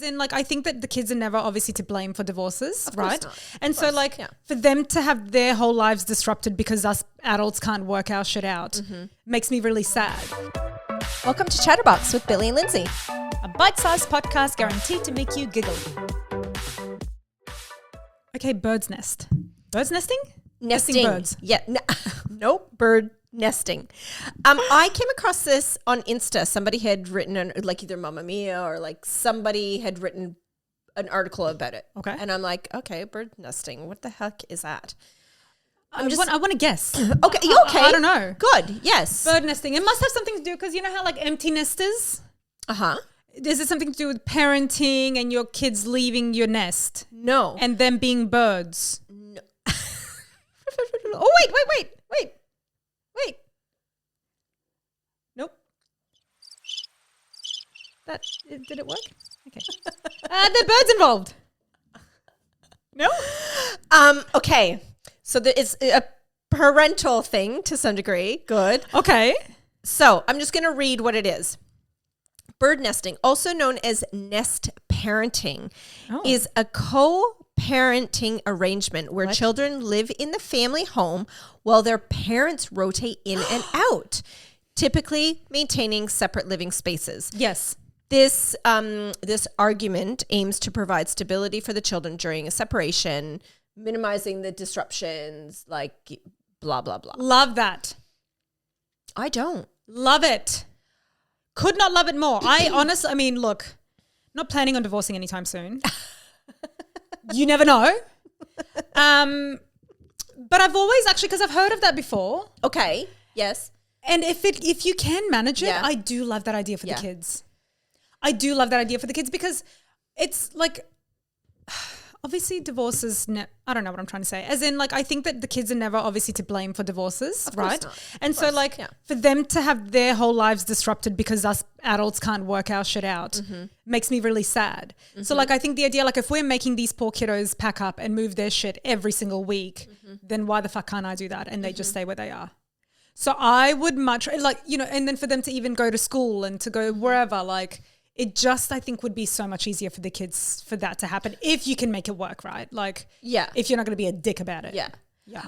As in, like, I think that the kids are never obviously to blame for divorces, right? Not. And so, like, for them to have their whole lives disrupted because us adults can't work our shit out makes me really sad. Welcome to ChatterBox with Billy and Lindsay. A bite-sized podcast guaranteed to make you giggle. Okay, bird's nest. Bird's nesting? Nesting birds. Yeah. Nope. Bird nesting. I came across this on Insta. Somebody had written like either Mamma Mia or like somebody had written an article about it. Okay. And I'm like, okay, bird nesting. What the heck is that? I want to guess. Okay. You okay? I don't know. Good. Yes. Bird nesting. It must have something to do because you know how like empty nesters? Uh-huh. Is it something to do with parenting and your kids leaving your nest? No. And them being birds? No. Oh, wait. Nope. Did it work? Okay. There are birds involved. No? Okay. So it's a parental thing to some degree. Good. Okay. So I'm just going to read what it is. Bird nesting, also known as nest parenting, is a co-parenting arrangement where children live in the family home while their parents rotate in and out, typically maintaining separate living spaces. Yes. This argument aims to provide stability for the children during a separation, minimizing the disruptions, like blah, blah, blah. Love that. I don't. Love it. Could not love it more. I mean, look, not planning on divorcing anytime soon. You never know. But I've always actually, because I've heard of that before. Okay. Yes. And if you can manage it, Yeah. I do love that idea for the kids. I do love that idea for the kids because it's like, obviously divorce is, I don't know what I'm trying to say. As in, like, I think that the kids are never obviously to blame for divorces, right? And so, like, for them to have their whole lives disrupted because us adults can't work our shit out makes me really sad. So, like, I think the idea, like, if we're making these poor kiddos pack up and move their shit every single week, then why the fuck can't I do that? And they just stay where they are. So I would much, like, you know, and then for them to even go to school and to go wherever, like, it just, I think, would be so much easier for the kids for that to happen if you can make it work, right? Like, if you're not going to be a dick about it. Yeah.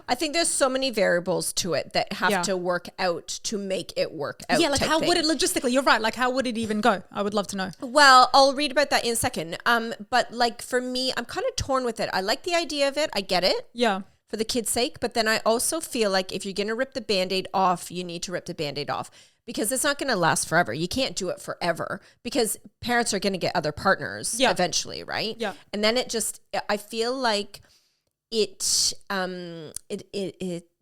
I think there's so many variables to it that have to work out to make it work out. Yeah, like how would it logistically, you're right, like how would it even go? I would love to know. Well, I'll read about that in a second. But like for me, I'm kind of torn with it. I like the idea of it. I get it. Yeah. For the kids' sake. But then I also feel like if you're going to rip the Band-Aid off, you need to rip the Band-Aid off. Because it's not going to last forever. You can't do it forever because parents are going to get other partners eventually, right? Yeah. And then I feel like it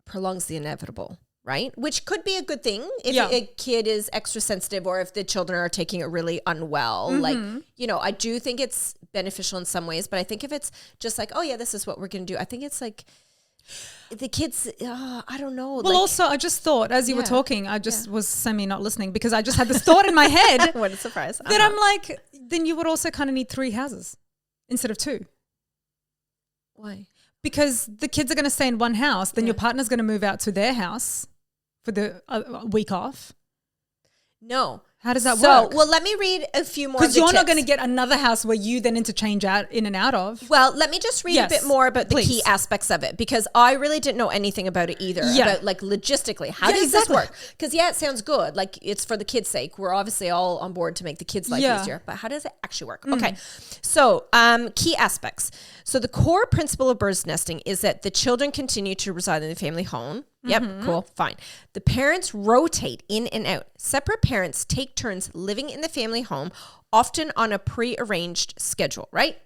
prolongs the inevitable, right? Which could be a good thing if a kid is extra sensitive or if the children are taking it really unwell. Like, you know, I do think it's beneficial in some ways, but I think if it's just like, oh yeah, this is what we're going to do. I think it's like, the kids, I don't know. Well, also, I just thought as you were talking, I just was semi not listening because I just had this thought in my head. What a surprise. That I'm like, then you would also kind of need 3 houses instead of 2. Why? Because the kids are going to stay in one house. Then your partner's going to move out to their house for the week off. No. How does that work? Well, let me read a few more. Because you're not going to get another house where you then interchange in and out of. Well, let me just read a bit more about the key aspects of it because I really didn't know anything about it either. Yeah. About like logistically, how does this work? Because it sounds good. Like it's for the kids' sake. We're obviously all on board to make the kids' life easier. But how does it actually work? Okay. So key aspects. So the core principle of bird nesting is that the children continue to reside in the family home. Yep, cool, fine. The parents rotate in and out. Separate parents take turns living in the family home, often on a pre-arranged schedule, right?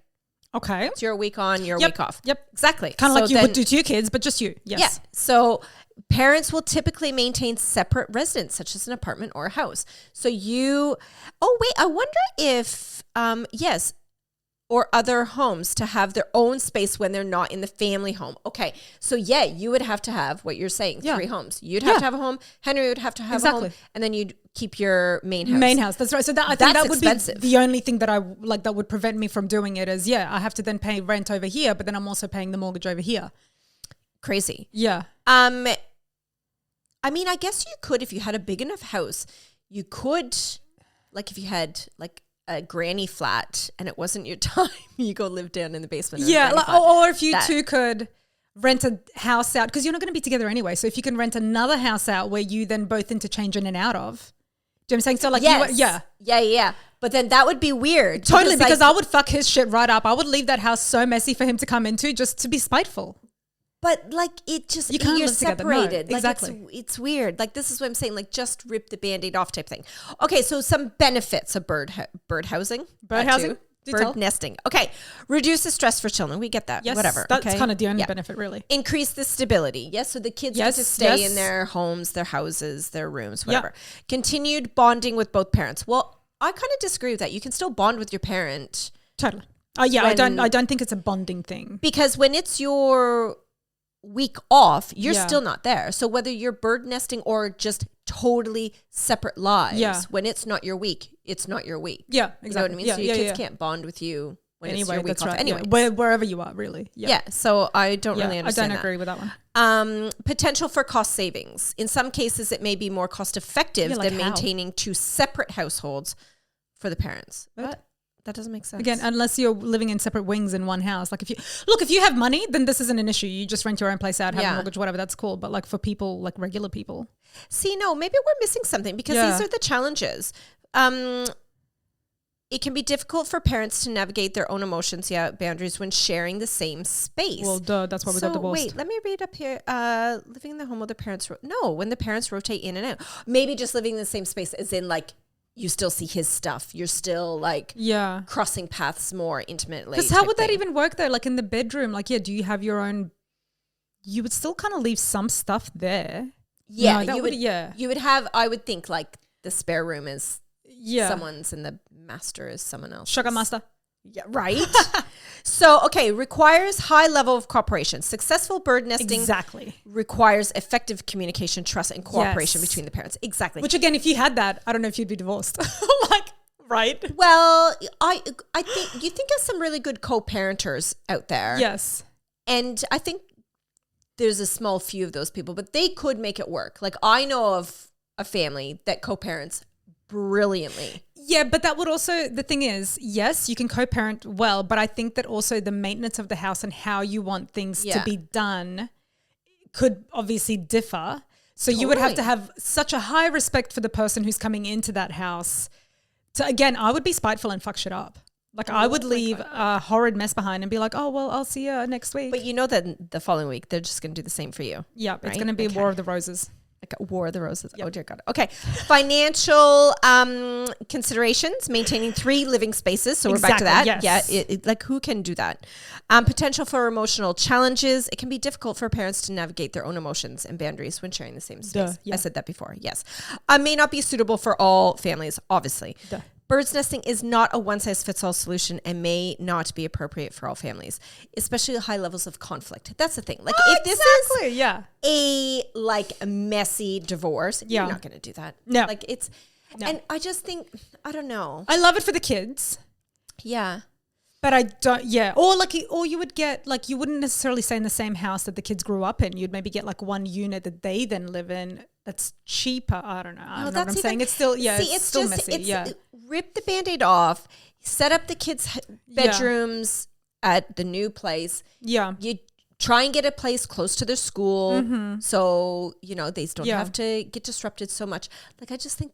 Okay. So you're a week on, you're a week off. Yep. Exactly. Kind of like you would do to your kids, but just you. Yes. Yeah. So parents will typically maintain separate residence, such as an apartment or a house. So I wonder if, or other homes to have their own space when they're not in the family home. Okay. So you would have to have what you're saying, 3 homes. You'd have to have a home. Henry would have to have a home. And then you'd keep your main house. That's right. So I think that would expensive. be the only thing that I like that would prevent me from doing it is, I have to then pay rent over here, but then I'm also paying the mortgage over here. Crazy. Yeah. I mean, I guess you could, if you had a big enough house, you could, like if you had like a granny flat and it wasn't your time, you go live down in the basement. Yeah, like, or if you two could rent a house out, because you're not going to be together anyway. So if you can rent another house out where you then both interchange in and out of. Do you know what I'm saying? So like, yeah. But then that would be weird. Totally, because I would fuck his shit right up. I would leave that house so messy for him to come into just to be spiteful. But like it just, you can't you're live together. separated. No, exactly. Like it's weird. Like this is what I'm saying. Like just rip the Band-Aid off type thing. Okay, so some benefits of bird housing. Bird nesting. Okay. Reduce the stress for children. We get that. Yes, whatever. That's kind of the only benefit, really. Increase the stability. Yes. So the kids get to stay in their homes, their houses, their rooms, whatever. Continued bonding with both parents. Well, I kind of disagree with that. You can still bond with your parent. Totally. I don't think it's a bonding thing. Because when it's your week off, you're still not there. So whether you're bird nesting or just totally separate lives, when it's not your week, it's not your week. Yeah, exactly. You know what I mean? So your kids can't bond with you when it's your week off. Right. Anyway, wherever you are, really. Yeah. So I don't really understand I don't agree with that one. Potential for cost savings. In some cases, it may be more cost effective than maintaining two separate households for the parents. What? That doesn't make sense. Again, unless you're living in separate wings in one house. Like if you have money, then this isn't an issue. You just rent your own place out, have a mortgage, whatever, that's cool. But like for people, like regular people. See, no, maybe we're missing something because these are the challenges. It can be difficult for parents to navigate their own emotions, boundaries when sharing the same space. Well, that's why we got divorced. Wait, let me read up here. Living in the home with the parents. When the parents rotate in and out. Maybe just living in the same space as in like, you still see his stuff. You're still like crossing paths more intimately. Because how would that even work though? Like in the bedroom, like, do you have your own, you would still kind of leave some stuff there. Yeah, you would have, I would think like the spare room is someone's and the master is someone else. Sugar master. Yeah, right. So, okay, requires high level of cooperation. Successful bird nesting requires effective communication, trust, and cooperation between the parents. Exactly. Which again, if you had that, I don't know if you'd be divorced. Like, right? Well, I think you think of some really good co-parenters out there. Yes. And I think there's a small few of those people, but they could make it work. Like I know of a family that co-parents brilliantly. Yeah, but that would also, the thing is, yes, you can co-parent well, but I think that also the maintenance of the house and how you want things to be done could obviously differ. So you would have to have such a high respect for the person who's coming into that house. So again, I would be spiteful and fuck shit up. Like I would leave a horrid mess behind and be like, oh, well, I'll see you next week. But you know that the following week, they're just going to do the same for you. Yeah, right? It's going to be a War of the Roses. War of the Roses. Yep. Oh, dear God. Okay. Financial considerations, maintaining 3 living spaces. So we're back to that. Yes. Yeah. Like who can do that? Potential for emotional challenges. It can be difficult for parents to navigate their own emotions and boundaries when sharing the same space. I said that before. Yes. May not be suitable for all families, obviously. Birds nesting is not a one-size-fits-all solution and may not be appropriate for all families, especially high levels of conflict. That's the thing. Like if this is a like a messy divorce, you're not going to do that. No. Like it's, and I just think, I don't know. I love it for the kids. Yeah. But I don't, or you would get, like, you wouldn't necessarily stay in the same house that the kids grew up in. You'd maybe get like one unit that they then live in that's cheaper. I don't know. I don't know what I'm saying. It's still, it's still messy. Rip the Band-Aid off, set up the kids' bedrooms at the new place. Yeah. You try and get a place close to their school so, they don't have to get disrupted so much. Like, I just think,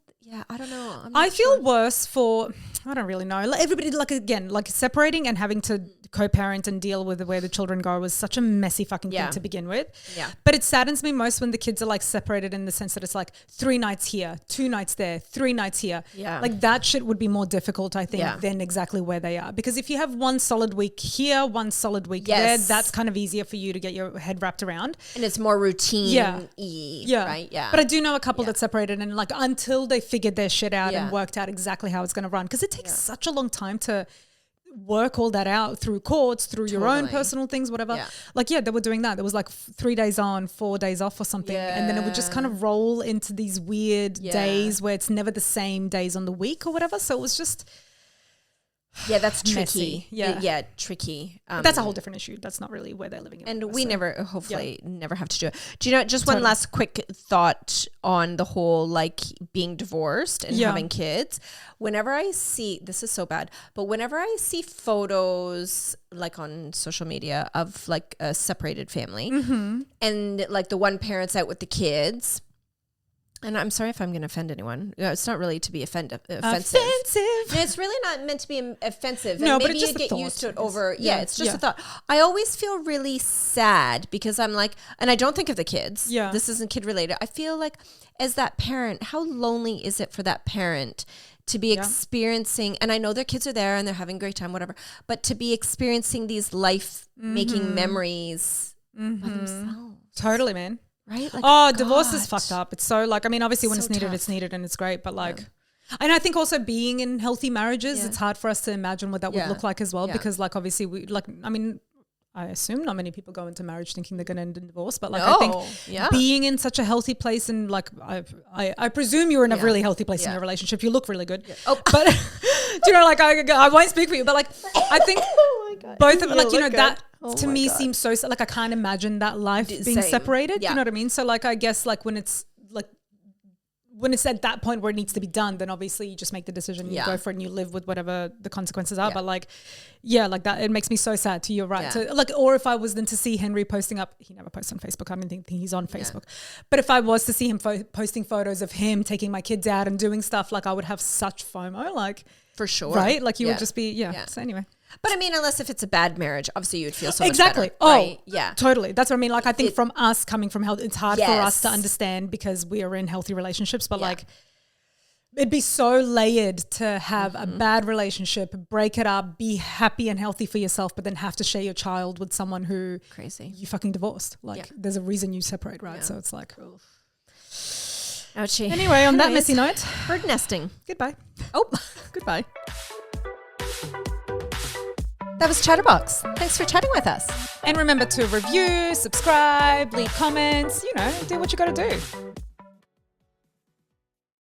I don't know. I feel worse for, I don't really know. Like everybody, like separating and having to co-parent and deal with where the children go was such a messy fucking thing to begin with. Yeah. But it saddens me most when the kids are like separated in the sense that it's like 3 nights here, 2 nights there, 3 nights here. Yeah. Like that shit would be more difficult, I think, than exactly where they are. Because if you have one solid week here, one solid week there, that's kind of easier for you to get your head wrapped around. And it's more routine-y, right? Yeah. But I do know a couple that separated and like until they figured their shit out and worked out exactly how it's going to run. Because it takes such a long time to work all that out through courts, through your own personal things, whatever. Yeah. Like, they were doing that. There was like 3 days on, 4 days off or something. Yeah. And then it would just kind of roll into these weird days where it's never the same days on the week or whatever. So it was just, Yeah, that's tricky. Messy. Yeah. Tricky. But that's a whole different issue. That's not really where they're living in. And we never, hopefully, never have to do it. Do you know, just one last quick thought on the whole, like, being divorced and having kids. Whenever I see, this is so bad, but whenever I see photos, like, on social media of, like, a separated family and, like, the one parent's out with the kids. And I'm sorry if I'm going to offend anyone. It's not really to be offensive. It's really not meant to be offensive. No, and but maybe it's just you get used to it over. Yeah, it's just yeah. a thought. I always feel really sad because I'm like, and I don't think of the kids. Yeah. This isn't kid related. I feel like as that parent, how lonely is it for that parent to be experiencing, and I know their kids are there and they're having a great time, whatever, but to be experiencing these life-making memories by themselves. Totally, man. Right? Like, divorce is fucked up. It's so like, I mean, obviously when So it's needed, tough. it's needed and it's great. But like, and I think also being in healthy marriages, it's hard for us to imagine what that would look like as well. Yeah. Because like, obviously I assume not many people go into marriage thinking they're going to end in divorce. But like, I think being in such a healthy place and like, I presume you're in a really healthy place in your relationship. You look really good. Yeah. Oh. But do you know, like I won't speak for you, but like, I think both of it, like, you know, that to me seems so, like, I can't imagine that life being separated. You know what I mean? So like, I guess like when it's at that point where it needs to be done, then obviously you just make the decision, you go for it and you live with whatever the consequences are. But like, like that, it makes me so sad too. You're right. So like, or if I was then to see Henry posting up, he never posts on Facebook. I don't think he's on Facebook. But if I was to see him posting photos of him taking my kids out and doing stuff, like I would have such FOMO, like for sure. Right? Like you would just be, So anyway. But I mean, unless if it's a bad marriage, obviously you would feel so much exactly. better, Oh, right? Yeah. Totally. That's what I mean. Like I think from us coming from health, it's hard for us to understand because we are in healthy relationships. But like, it'd be so layered to have a bad relationship, break it up, be happy and healthy for yourself, but then have to share your child with someone who you fucking divorced. Like there's a reason you separate, right? So it's like, ouchie. Anyway, on that messy note, bird nesting. Goodbye. Oh, goodbye. That was ChatterBox. Thanks for chatting with us. And remember to review, subscribe, leave comments, do what you got to do.